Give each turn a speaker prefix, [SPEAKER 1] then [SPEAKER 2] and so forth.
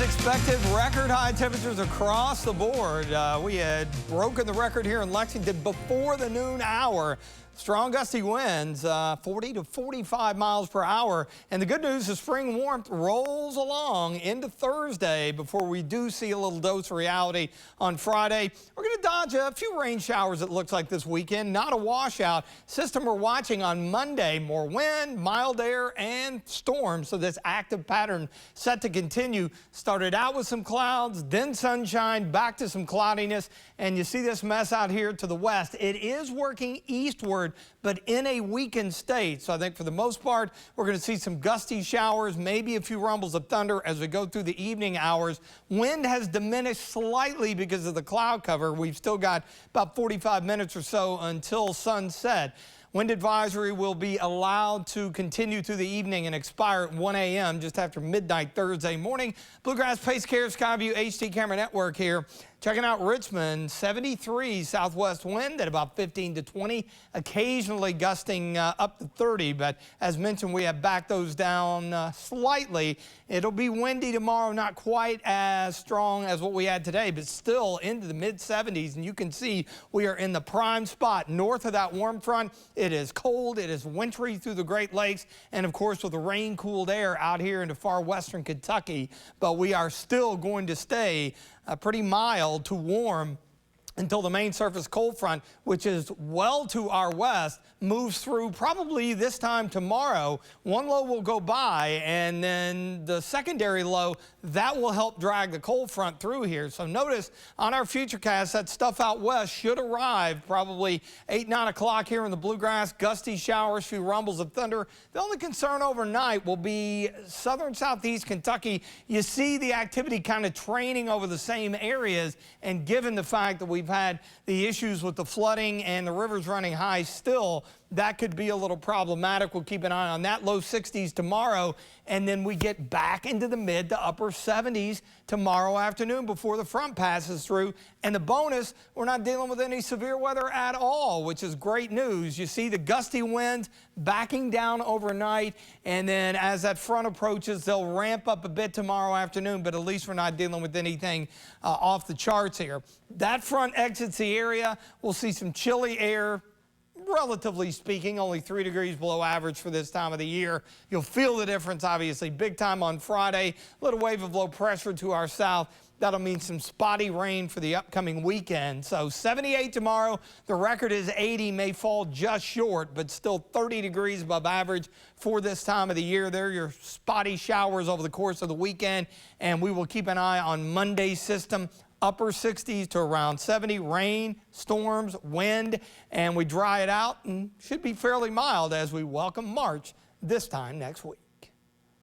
[SPEAKER 1] expected, record high temperatures across the board. We had broken the record here in Lexington before the noon hour. Strong gusty winds, 40 to 45 miles per hour. And the good news is spring warmth rolls along into Thursday before we do see a little dose of reality on Friday. We're going to dodge a few rain showers, it looks like, this weekend. Not a washout. System we're watching on Monday, more wind, mild air, and storms. So this active pattern set to continue. Started out with some clouds, then sunshine, back to some cloudiness. And you see this mess out here to the west. It is working eastward, but in a weakened state. So I think for the most part, we're going to see some gusty showers, maybe a few rumbles of thunder as we go through the evening hours. Wind has diminished slightly because of the cloud cover. We've still got about 45 minutes or so until sunset. Wind advisory will be allowed to continue through the evening and expire at 1 a.m. just after midnight Thursday morning. Bluegrass Pace Care Skyview HD camera network here. Checking out Richmond, 73 southwest wind at about 15 to 20, occasionally gusting up to 30. But as mentioned, we have backed those down slightly. It'll be windy tomorrow, not quite as strong as what we had today, but still into the mid 70s. And you can see we are in the prime spot north of that warm front. It is cold. It is wintry through the Great Lakes. And of course, with the rain cooled air out here into far western Kentucky. But we are still going to stay pretty mild to warm until the main surface cold front, which is well to our west, moves through probably this time tomorrow. One low will go by, and then the secondary low, that will help drag the cold front through here. So notice on our futurecast, that stuff out west should arrive probably 8, 9 o'clock here in the Bluegrass. Gusty showers, few rumbles of thunder. The only concern overnight will be southern southeast Kentucky. You see the activity kind of training over the same areas, and given the fact that we've had the issues with the flooding and the rivers running high still, that could be a little problematic. We'll keep an eye on that. Low 60s tomorrow, and then we get back into the mid to upper 70s tomorrow afternoon before the front passes through. And the bonus, we're not dealing with any severe weather at all, which is great news. You see the gusty winds backing down overnight, and then as that front approaches, they'll ramp up a bit tomorrow afternoon, but at least we're not dealing with anything off the charts here. That front exits the area. We'll see some chilly air. Relatively speaking, only 3 degrees below average for this time of the year. You'll feel the difference, obviously, big time on Friday. A little wave of low pressure to our south. That'll mean some spotty rain for the upcoming weekend. So 78 tomorrow. The record is 80, may fall just short, but still 30 degrees above average for this time of the year. There are your spotty showers over the course of the weekend, and we will keep an eye on Monday's system. Upper 60s to around 70, rain, storms, wind, and we dry it out and should be fairly mild as we welcome March this time next week.